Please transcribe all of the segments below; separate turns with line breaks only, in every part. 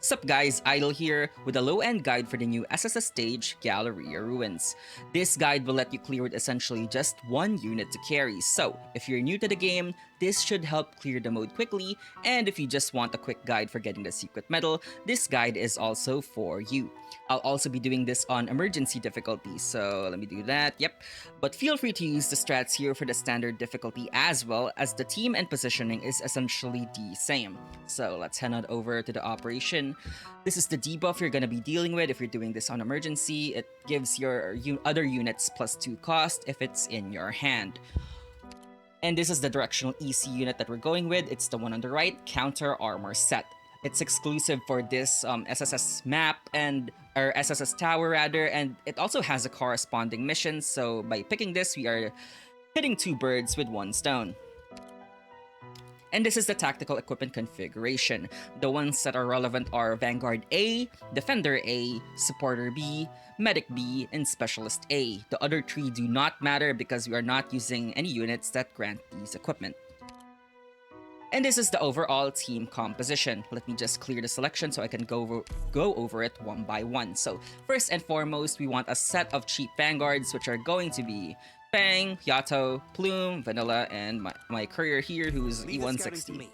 Sup guys, Idle here with a low-end guide for the new SSS stage, Galeria Ruins. This guide will let you clear with essentially just one unit to carry, so if you're new to the game, this should help clear the mode quickly, and if you just want a quick guide for getting the secret medal, this guide is also for you. I'll also be doing this on emergency difficulty, so let me do that, yep. But feel free to use the strats here for the standard difficulty as well, as the team and positioning is essentially the same. So let's head on over to the operation. This is the debuff you're going to be dealing with if you're doing this on emergency. It gives your other units +2 cost if it's in your hand. And this is the directional EC unit that we're going with. It's the one on the right, Counter Armor Set. It's exclusive for this SSS map or SSS tower rather, and it also has a corresponding mission. So by picking this, we are hitting two birds with one stone. And this is the tactical equipment configuration. The ones that are relevant are Vanguard A, Defender A, Supporter B, Medic B, and Specialist A. The other three do not matter because we are not using any units that grant these equipment. And this is the overall team composition. Let me just clear the selection so I can go over it one by one. So first and foremost, we want a set of cheap Vanguards, which are going to be Fang, Yato, Plume, Vanilla, and my courier here, who's E160.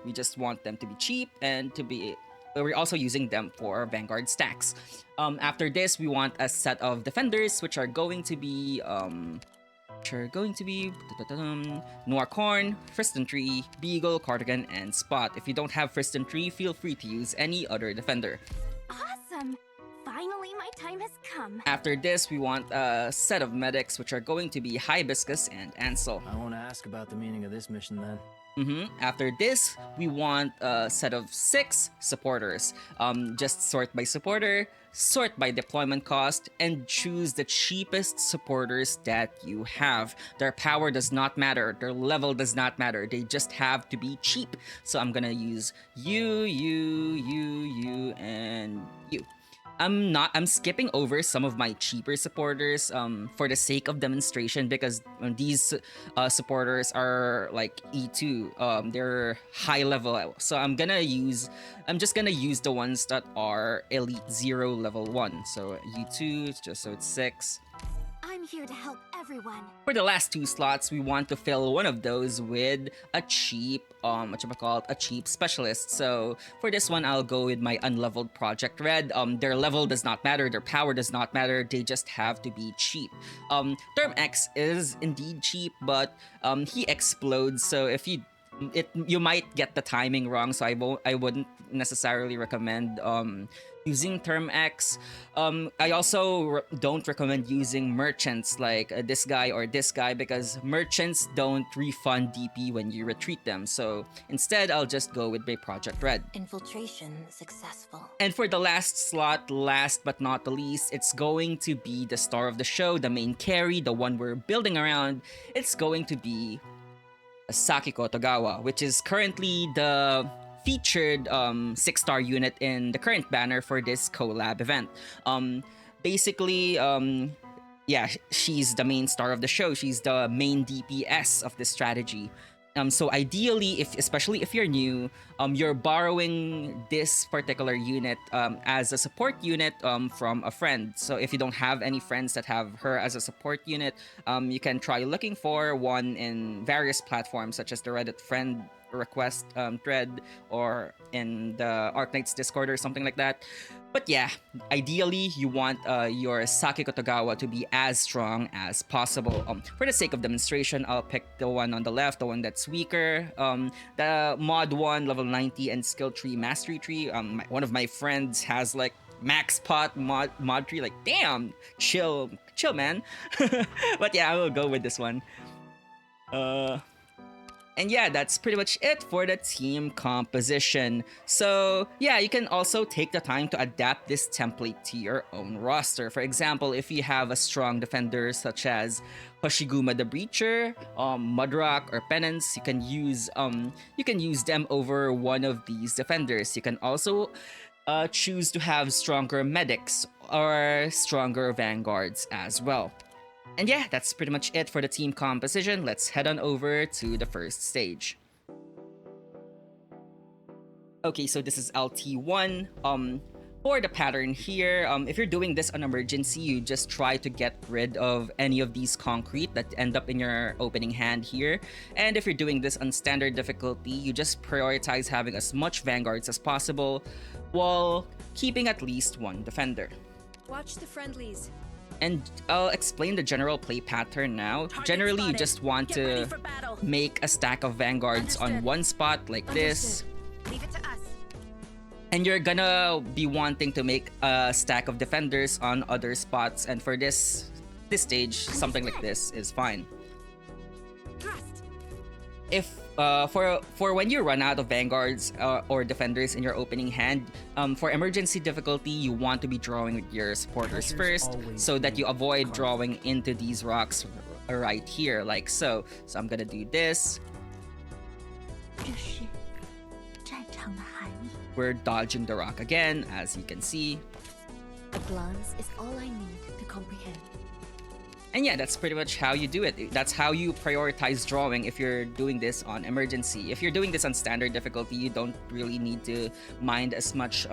We just want them to be cheap and to be... We're also using them for Vanguard stacks. After this, we want a set of Defenders, which are going to be... Noircorn, Friston Tree, Beagle, Cardigan, and Spot. If you don't have Friston Tree, feel free to use any other defender.
Awesome! Finally, my time has come.
After this, we want a set of medics, which are going to be Hibiscus and Ansel.
I want to ask about the meaning of this mission then.
After this, we want a set of 6 supporters. Just sort by supporter, sort by deployment cost, and choose the cheapest supporters that you have. Their power does not matter, their level does not matter, they just have to be cheap. So I'm gonna use you, and you. I'm skipping over some of my cheaper supporters for the sake of demonstration, because these supporters are like E2, they're high level, so I'm just gonna use the ones that are Elite 0 level 1. So U2, just so it's 6.
I'm here to help everyone.
For the last 2 slots, we want to fill one of those with a cheap, a cheap specialist. So for this one, I'll go with my unleveled Project Red. Their level does not matter, their power does not matter, they just have to be cheap. Term X is indeed cheap, but he explodes, so if you might get the timing wrong, so I wouldn't necessarily recommend using Term X. I also don't recommend using merchants like this guy or this guy, because merchants don't refund DP when you retreat them. So instead, I'll just go with my Project Red.
Infiltration successful.
And for the last slot, last but not the least, it's going to be the star of the show, the main carry, the one we're building around. It's going to be Sakiko Togawa, which is currently the featured 6-star unit in the current banner for this collab event. Basically, yeah, she's the main star of the show. She's the main DPS of this strategy. So ideally, especially if you're new, you're borrowing this particular unit as a support unit from a friend. So if you don't have any friends that have her as a support unit, you can try looking for one in various platforms such as the Reddit friend request thread or in the Arknights Discord or something like that. But yeah, ideally you want your Sakiko Togawa to be as strong as possible. For the sake of demonstration, I'll pick the one on the left, the one that's weaker. The mod 1, level 90, and skill tree, mastery tree. One of my friends has like max pot mod tree. Like, damn, chill man. But yeah, I will go with this one. And yeah, that's pretty much it for the team composition. So yeah, you can also take the time to adapt this template to your own roster. For example, if you have a strong defender such as Hoshiguma the Breacher, Mudrock, or Penance, you can use them over one of these defenders. You can also choose to have stronger medics or stronger vanguards as well. And yeah, that's pretty much it for the team composition. Let's head on over to the first stage. Okay, so this is LT1. For the pattern here, if you're doing this on emergency, you just try to get rid of any of these concrete that end up in your opening hand here. And if you're doing this on standard difficulty, you just prioritize having as much vanguards as possible while keeping at least one defender.
Watch the friendlies.
And I'll explain the general play pattern now. Generally, you just want to make a stack of vanguards on one spot like this.
Leave it to us.
And you're gonna be wanting to make a stack of defenders on other spots, and for this stage, something like this is fine.
Trust.
If for when you run out of vanguards or defenders in your opening hand, for emergency difficulty, you want to be drawing with your supporters first, so that you avoid drawing into these rocks right here, like so. So I'm gonna do this.
这是战场的含义。
We're dodging the rock again, as you can see.
A glance is all I need to comprehend.
And yeah, that's pretty much how you do it. That's how you prioritize drawing if you're doing this on emergency. If you're doing this on standard difficulty, you don't really need to mind as much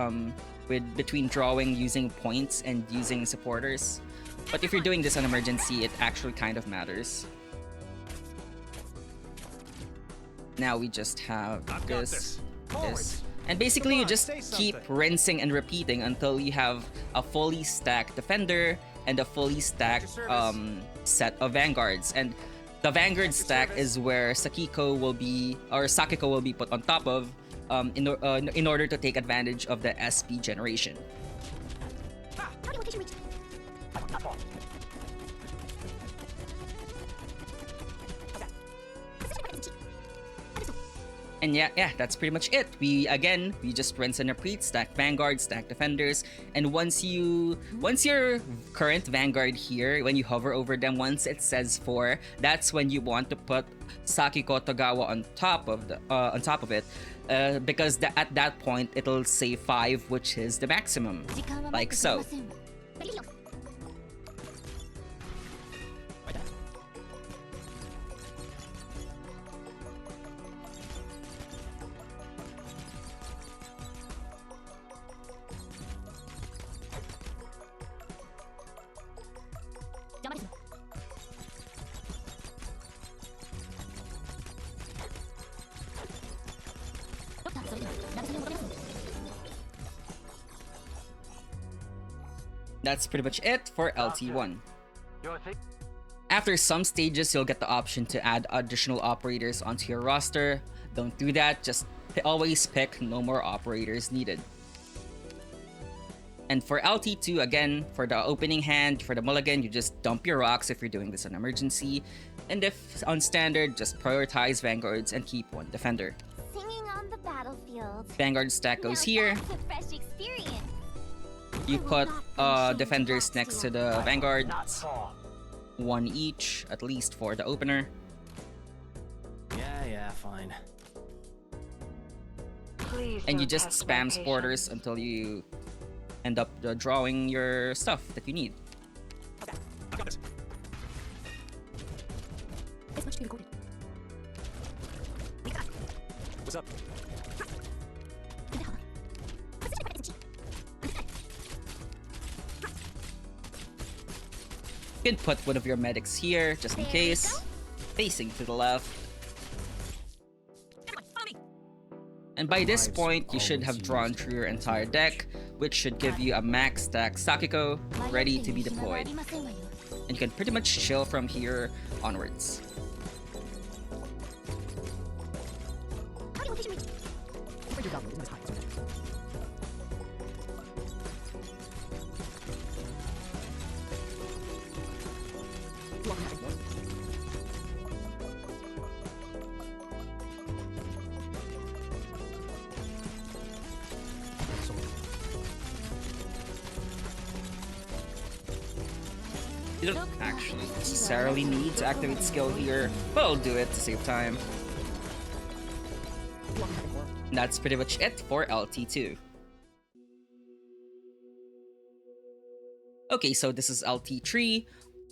between drawing using points and using supporters. But if you're doing this on emergency, it actually kind of matters. Now we just have this. And basically you just keep rinsing and repeating until you have a fully stacked defender and a fully stacked set of vanguards. And the vanguard stack is where Sakiko will be put on top of in order to take advantage of the SP generation. And yeah, that's pretty much it. We just rinse and repeat, stack vanguard, stack defenders, and once your current vanguard here, when you hover over them, once it says 4, that's when you want to put Sakiko Togawa on top of it, because at that point it'll say 5, which is the maximum, like so. That's pretty much it for LT1. After some stages, you'll get the option to add additional operators onto your roster. Don't do that, just always pick no more operators needed. And for LT2, again, for the opening hand, for the mulligan, you just dump your rocks if you're doing this on emergency. And if on standard, just prioritize vanguards and keep one defender.
Singing on the battlefield.
Vanguard stack goes here.
That's a fresh experience.
You put defenders next to the vanguards. 1 each, at least for the opener.
Yeah, fine.
And you just spam supporters until you end up drawing your stuff that you need.
What's up?
You can put one of your medics here, just in case. Facing to the left. And by this point, you should have drawn through your entire deck, which should give you a max stack Sakiko ready to be deployed. And you can pretty much chill from here onwards. You don't actually necessarily need to activate skill here, but I'll do it to save time. And that's pretty much it for LT2. Okay, so this is LT3.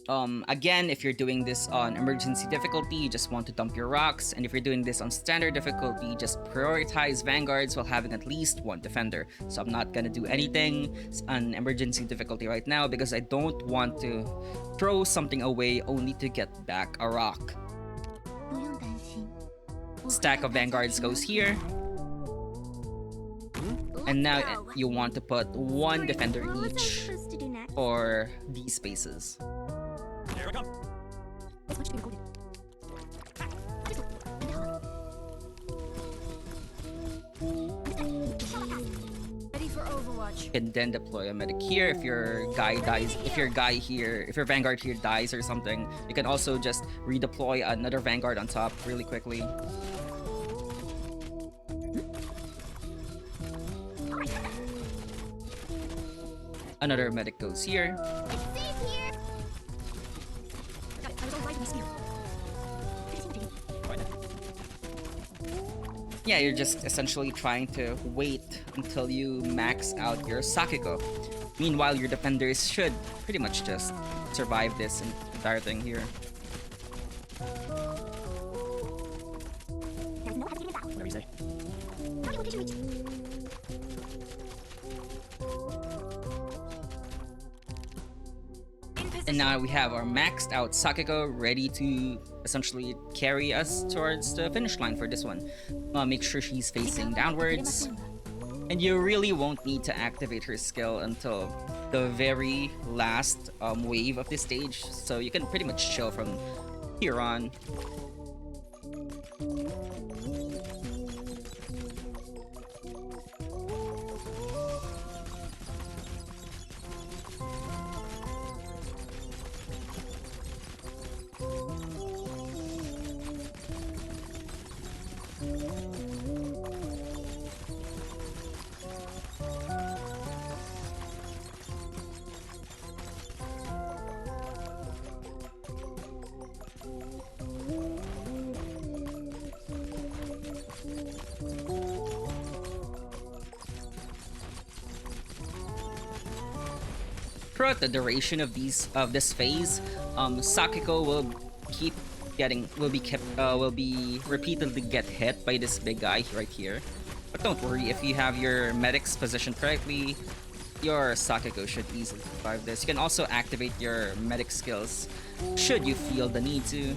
Again, if you're doing this on emergency difficulty, you just want to dump your rocks, and if you're doing this on standard difficulty, just prioritize vanguards while having at least one defender. So I'm not gonna do anything on emergency difficulty right now because I don't want to throw something away only to get back a rock.
不用担心，我会
Stack of
让大家
vanguards
平
goes
安
here,
度过。
and now
Let's go.
you want to put one
Sorry,
defender
what was I
each
supposed to do next?
for these spaces.
Here we come.
This one should be recorded.
Ready for Overwatch.
You can then deploy a medic here if your guy dies, if your vanguard here dies or something. You can also just redeploy another vanguard on top really quickly. Another medic goes here.
It's safe here.
Got it. I was alright in the spear.
Yeah, you're just essentially trying to wait until you max out your Sakiko. Meanwhile, your defenders should pretty much just survive this entire thing here.
There's no hesitating about.
Whatever you say.
Target location reached.
In position.
And now we have our maxed out Sakiko ready to essentially carry us towards the finish line for this one. Make sure she's facing downwards. And you really won't need to activate her skill until the very last wave of this stage. So you can pretty much chill from here on. Throughout the duration of this phase, Sakiko will be repeatedly get hit by this big guy right here. But don't worry, if you have your medics positioned correctly, your Sakiko should easily survive this. You can also activate your medic skills should you feel the need to.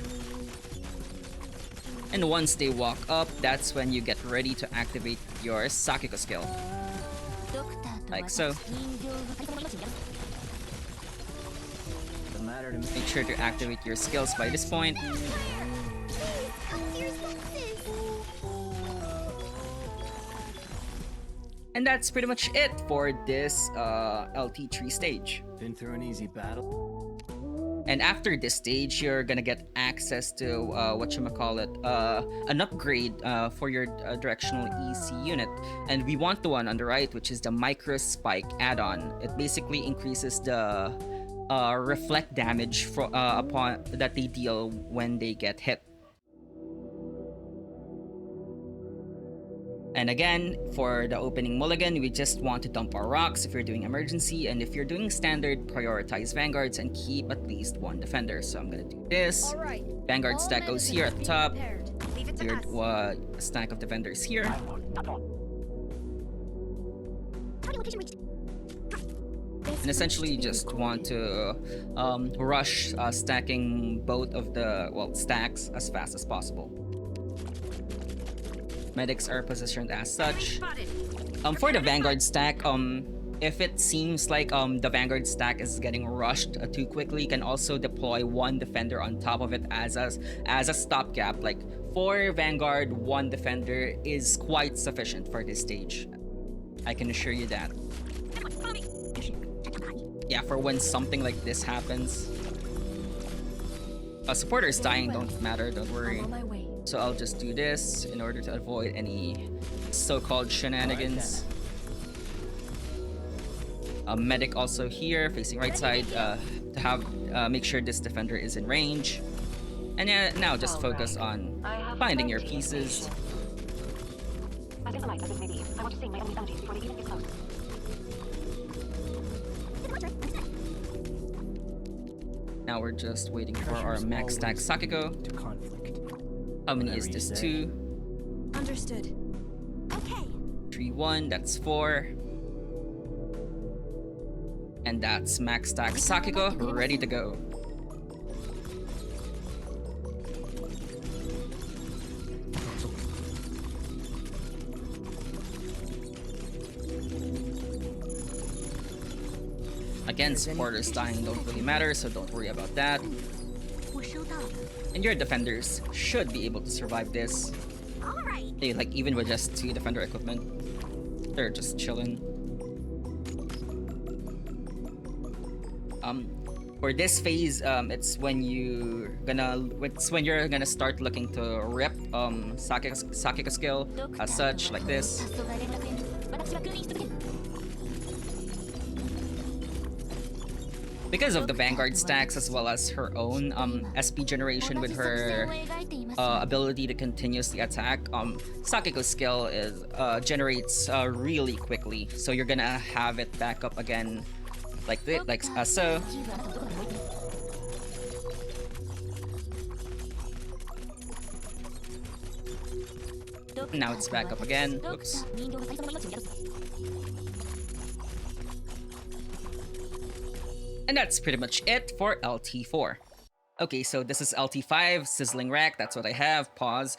And once they walk up, that's when you get ready to activate your Sakiko skill. Like so.
Doesn't matter to me.
Make sure to activate your skills by this point. And that's pretty much it for this LT3 stage.
Been through an easy battle.
And after this stage, you're gonna get access to an upgrade for your directional EC unit. And we want the one on the right, which is the Micro Spike add-on. It basically increases the reflect damage upon that they deal when they get hit. And again, for the opening mulligan, we just want to dump our rocks if you're doing emergency, and if you're doing standard, prioritize vanguards and keep at least one defender. So I'm gonna do this.
All right.
Vanguard
All
stack goes
medicines
here at the
be
top.
prepared. Leave it to
Your
us.
stack of defenders here.
Target location reached.
And essentially you just want to rush stacking both of the stacks as fast as possible. Medics are positioned as such. For the Vanguard stack, if it seems like the Vanguard stack is getting rushed too quickly, you can also deploy one defender on top of it as a stopgap. Like 4 Vanguard, 1 defender is quite sufficient for this stage. I can assure you that. Yeah, for when something like this happens. Supporters dying don't matter, don't worry.
I'm on my way.
So I'll just do this in order to avoid any so-called shenanigans. A medic also here, facing right side, to have make sure this defender is in range. And now just focus on finding your pieces.
As impolite as this may be, I want to sing my only elegies before they even get close.
Now we're just waiting for our
Treasures
max stack
always
Sakiko.
lead to conflict.
How many
Whatever
is
you
this?
say.
2,
Understood.
Okay.
3, 1. That's 4. And that's max stack Sakiko, ready to go. Again, supporters dying don't really matter, so don't worry about that.
我收到了。
And your defenders should be able to survive this.
All right.
They, like, even with just 2 defender equipment, they're just chilling. For this phase, it's when you're gonna start looking to rip Sakiko skill as such, like this.
発想が連絡へ私は封印し続ける
Because of the Vanguard stacks as well as her own SP generation with her ability to continuously attack, Sakiko's skill is generates really quickly. So you're gonna have it back up again like this, so.
チーズあなたをどこまで置いてる
Now it's back up again. Oops.
人形が最初の命を宿す
And that's pretty much it for LT4. Okay, so this is LT5, Sizzling Rack, that's what I have, pause.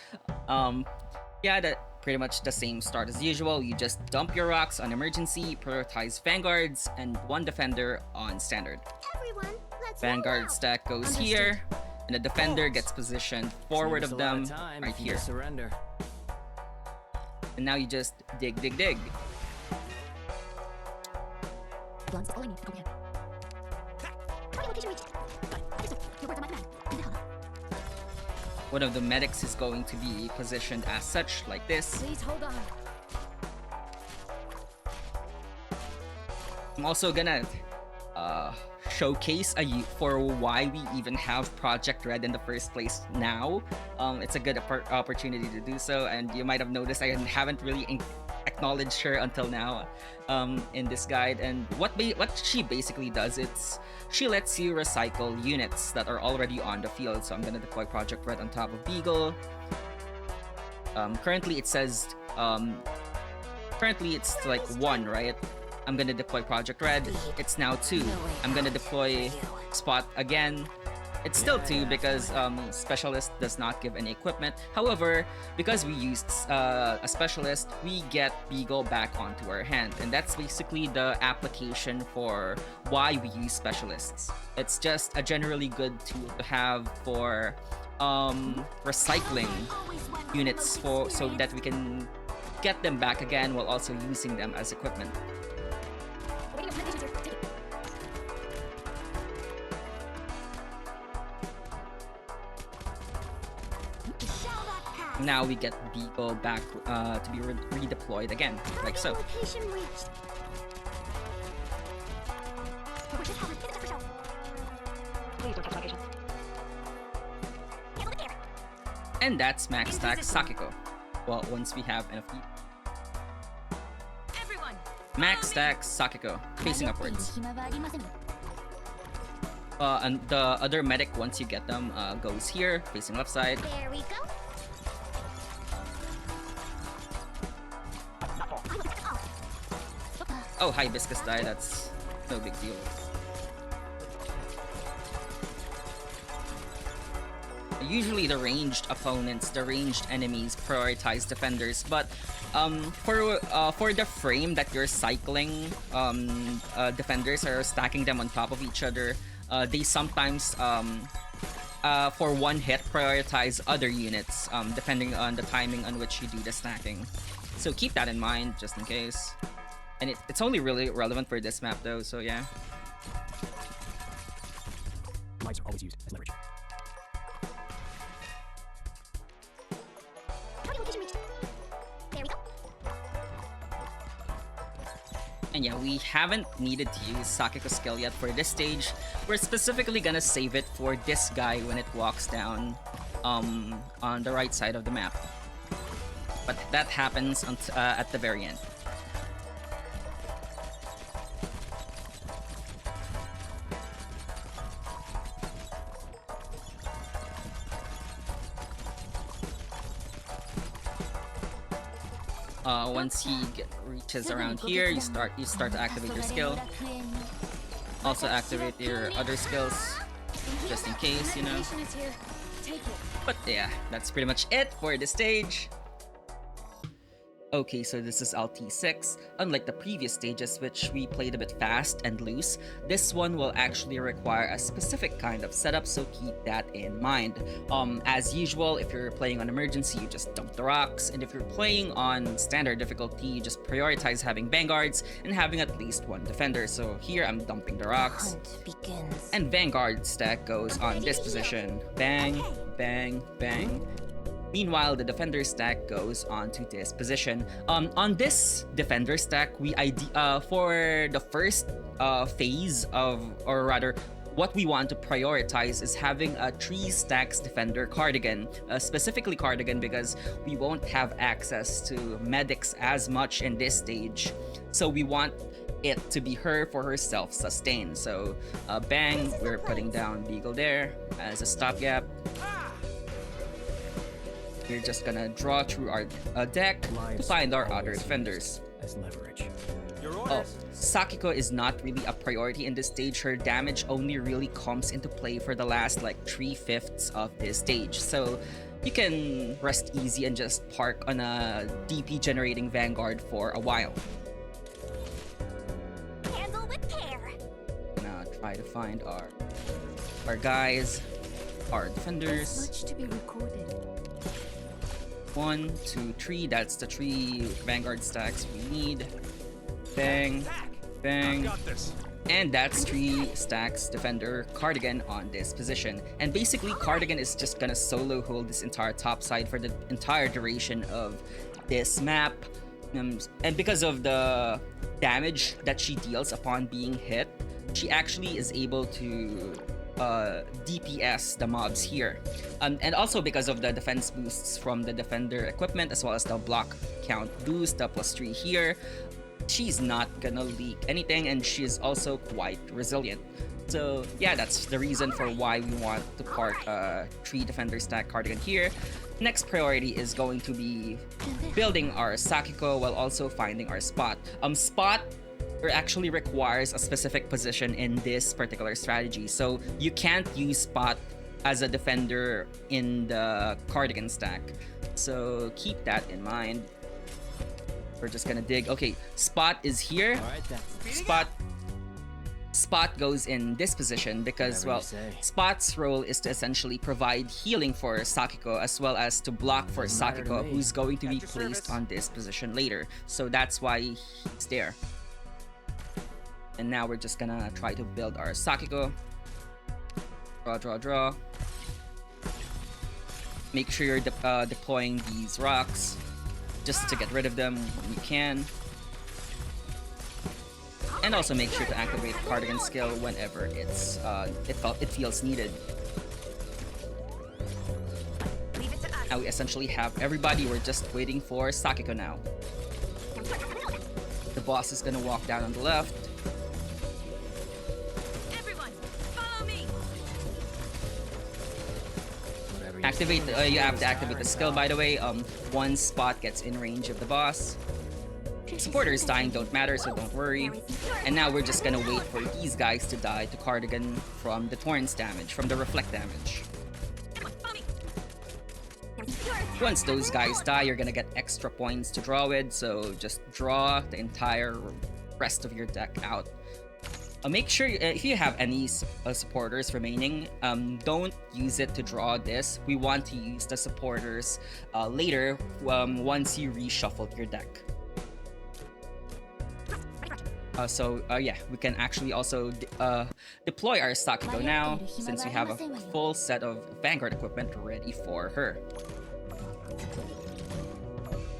Yeah, that pretty much the same start as usual. You just dump your rocks on emergency, prioritize vanguards, and 1 defender on standard.
Everyone, let's
Vanguard
roll out.
stack goes here, and the defender gets positioned forward
Saves
of
a lot
them,
time
right
if you
here.
Surrender.
And now you just dig, dig, dig.
Blunt's all I need to comprehend.
Target location reached.
Understood. Your words are my command. 准备好了
One of the medics is going to be positioned as such, like this.
Please hold on.
I'm also gonna showcase for why we even have Project Red in the first place now. It's a good opportunity to do so, and you might have noticed I haven't really acknowledged her until now in this guide. And what she basically does, she lets you recycle units that are already on the field. So I'm gonna deploy Project Red on top of Beagle. Currently it says currently it's like 1, right? I'm gonna deploy Project Red. It's now 2. I'm gonna deploy Spot again. It's still 2 because Specialist does not give any equipment. However, because we used a Specialist, we get Beagle back onto our hand. And that's basically the application for why we use Specialists. It's just a generally good tool to have for recycling units so that we can get them back again while also using them as equipment.
Awaiting implementation here. Take it.
Shall that pass?
Now we get Beagle back to be redeployed again, like so.
Target location reached.
Your worship, Howard, hit the sector shell. Please don't touch location.
Handle the air.
And that's max stack Sakiko. Well, once we have enough people.
Everyone.
Max stack Sakiko, facing upwards.
暇はありません。
And the other medic, once you get them, goes here, facing left side.
There we go.
Oh, Hibiscus die, that's no big deal. Usually the ranged opponents, the ranged enemies prioritize defenders, but for the frame that you're cycling defenders or stacking them on top of each other, they sometimes for 1 hit prioritize other units depending on the timing on which you do the stacking. So keep that in mind just in case. And it's only really relevant for this map though, so yeah.
Lights are always used as leverage.
Target location reached. There we go.
And yeah, we haven't needed to use Sakiko's skill yet for this stage. We're specifically gonna save it for this guy when it walks down on the right side of the map. But that happens at the very end. Once he reaches around here, you start to activate your skill. Also activate your other skills, just in case, you know.
Information is here. Take it.
But yeah, that's pretty much it for the stage. Okay, so this is LT6. Unlike the previous stages, which we played a bit fast and loose, this one will actually require a specific kind of setup, so keep that in mind. As usual, if you're playing on emergency, you just dump the rocks, and if you're playing on standard difficulty, you just prioritize having vanguards and having at least one defender. So here I'm dumping the rocks,
Hunt begins.
and vanguard stack goes on this position. Bang, bang, bang. Meanwhile, the defender stack goes onto this position. On this defender stack, for the first phase of, or rather, what we want to prioritize is having a 3 stacks defender cardigan. Specifically cardigan because we won't have access to medics as much in this stage. So we want it to be her for her self-sustain. So bang, we're putting down Beagle there as a stopgap. We're just gonna draw through our deck to find our other defenders.
As leverage.
Oh, Sakiko is not really a priority in this stage. Her damage only really comes into play for the last like 3/5 of this stage. So you can rest easy and just park on a DP generating Vanguard for a while.
Handle with care.
Gonna try to find our guys, our defenders.
Much to be recorded.
1, 2, 3. That's the 3 Vanguard stacks we need. Bang, bang. And that's 3 stacks defender cardigan on this position. And basically, cardigan is just gonna solo hold this entire top side for the entire duration of this map. And because of the damage that she deals upon being hit, she actually is able to DPS the mobs here, and also because of the defense boosts from the defender equipment as well as the block count boost, the +3 here, she's not gonna leak anything, and she's also quite resilient. So yeah, that's the reason for why we want to park 3 defender stack cardigan here. Next priority is going to be building our Sakiko while also finding our spot. Spot actually requires a specific position in this particular strategy, so you can't use spot as a defender in the cardigan stack, so keep that in mind. We're just gonna dig. Okay, spot is here. Spot goes in this position because, well, Spot's role is to essentially provide healing for Sakiko as well as to block for Sakiko, who's going to be placed on this position later, so that's why he's there. And now we're just gonna try to build our Sakiko. Draw. Make sure you're deploying these rocks just to get rid of them when you can. And also make sure to activate cardigan skill whenever it feels needed. Now we essentially have everybody. We're just waiting for Sakiko now. The boss is gonna walk down on the left. Activate. You have to activate the skill, by the way. Once Spot gets in range of the boss. Supporters dying don't matter, so don't worry. And now we're just gonna wait for these guys to die to cardigan from the Torrent's damage, from the reflect damage. Once those guys die, you're gonna get extra points to draw with, so just draw the entire rest of your deck out. Make sure if you have any supporters remaining, don't use it to draw this. We want to use the supporters later once you reshuffled your deck. Yeah, we can actually also deploy our Sakiko now, since we have a full set of Vanguard equipment ready for her.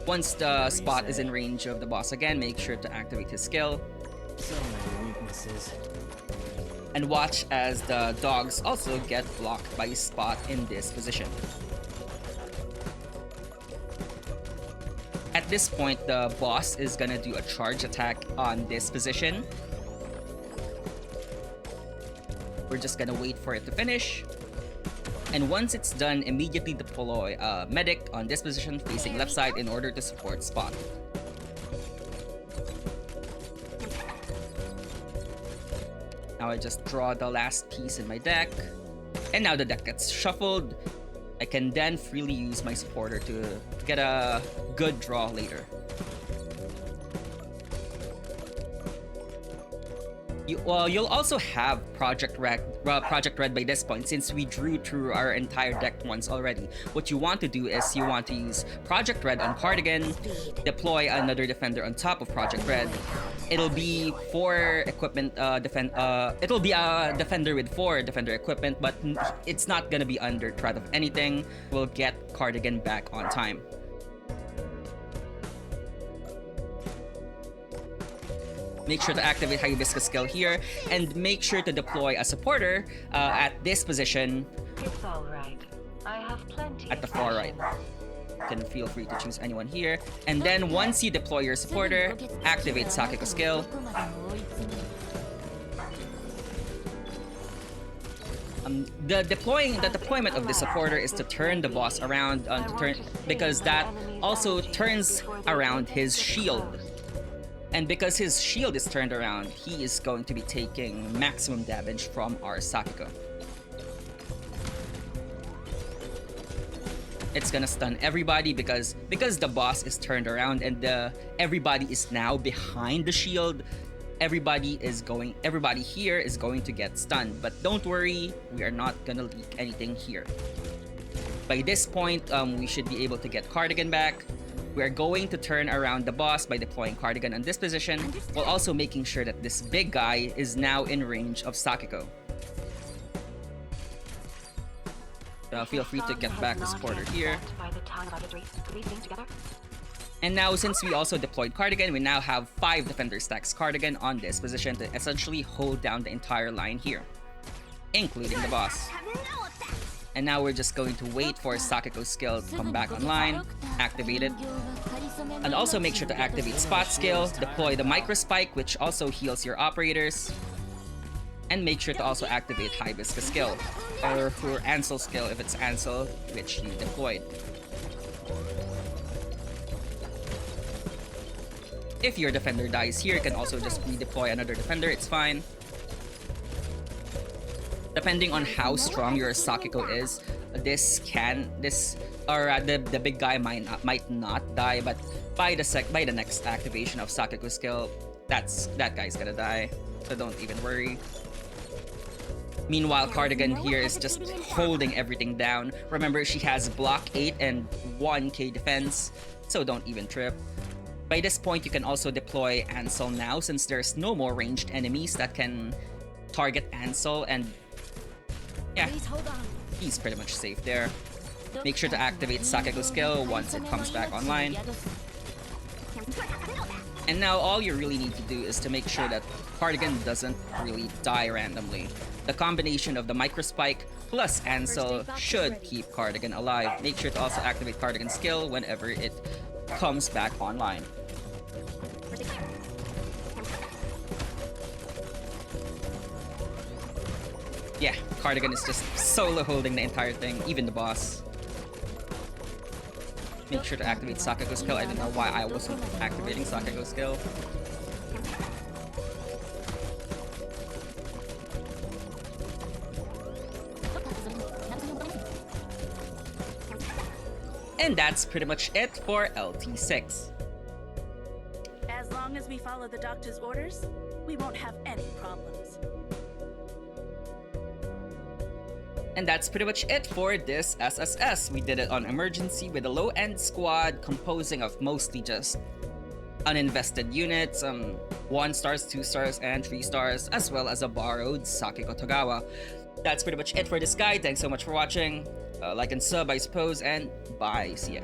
Once the Spot is in range of the boss again, make sure to activate his skill.
So many weaknesses.
And watch as the dogs also get blocked by Spot in this position. At this point, the boss is gonna do a charge attack on this position. We're just gonna wait for it to finish. And once it's done, immediately deploy Medic on this position facing left side in order to support Spot. Now I just draw the last piece in my deck. And now the deck gets shuffled. I can then freely use my supporter to get a good draw later. You'll also have Project Red by this point, since we drew through our entire deck once already. What you want to do is you want to use Project Red on Cardigan, deploy another defender on top of Project Red. It'll be 4 equipment it'll be a defender with 4 defender equipment, but it's not gonna be under threat of anything. We'll get Cardigan back on time. Make sure to activate Hibiscus skill here, and make sure to deploy a supporter at this position.
It's all right. I have plenty
At the
of
far right.
passion.
You can feel free to choose anyone here. And then once you deploy your supporter, activate Sakiko skill. The deployment of the supporter is to turn the boss around, because that also turns around his shield. And because his shield is turned around, he is going to be taking maximum damage from our Sakiko. It's gonna stun everybody because the boss is turned around and everybody is now behind the shield. Everybody here is going to get stunned. But don't worry, we are not gonna leak anything here. By this point, we should be able to get Cardigan back. We're going to turn around the boss by deploying Cardigan on this position, while also making sure that this big guy is now in range of Sakiko. Feel free to get back the supporter here. And now, since we also deployed Cardigan, we now have 5 defender stacks Cardigan on this position to essentially hold down the entire line here, including the boss. And now we're just going to wait for Sakiko's skill to come back online, activate it, and also make sure to activate Spot skill, deploy the Micro Spike, which also heals your operators, and make sure to also activate Hibiscus skill, or for Ansel skill if it's Ansel, which you deployed. If your defender dies here, you can also just redeploy another defender, it's fine. Depending on how strong your Sakiko is, the big guy might not die, but by the next activation of Sakiko skill, that guy's gonna die, so don't even worry. Meanwhile, Cardigan here is just holding everything down. Remember, she has block 8 and 1k defense, so don't even trip. By this point, you can also deploy Ansel now, since there's no more ranged enemies that can target Ansel, and yeah, he's pretty much safe there. Make sure to activate Sakiko skill once it comes back online. And now all you really need to do is to make sure that Cardigan doesn't really die randomly. The combination of the Micro Spike plus Ansel should keep Cardigan alive. Make sure to also activate Cardigan skill whenever it comes back online. Yeah, Cardigan is just solo holding the entire thing, even the boss. Make sure to activate Sakiko skill. I don't know why I wasn't activating Sakiko skill. And that's pretty much it for LT6.
As long as we follow the doctor's orders, we won't have any problems.
And that's pretty much it for this SSS. We did it on emergency with a low-end squad composing of mostly just uninvested units, 1 stars, 2 stars, and 3 stars, as well as a borrowed Sakiko Togawa. That's pretty much it for this guide. Thanks so much for watching. Like and sub, I suppose, and bye. See ya.